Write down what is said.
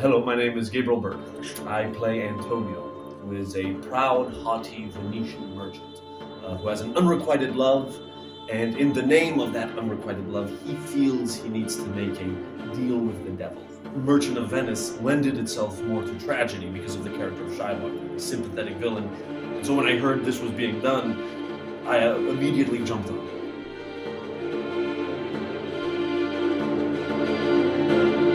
Hello, my name is Gabriel Burke. I play Antonio, who is a proud, haughty Venetian merchant who has an unrequited love, and in the name of that unrequited love, he feels he needs to make a deal with the devil. Merchant of Venice lended itself more to tragedy because of the character of Shylock, a sympathetic villain. And so when I heard this was being done, I immediately jumped on it.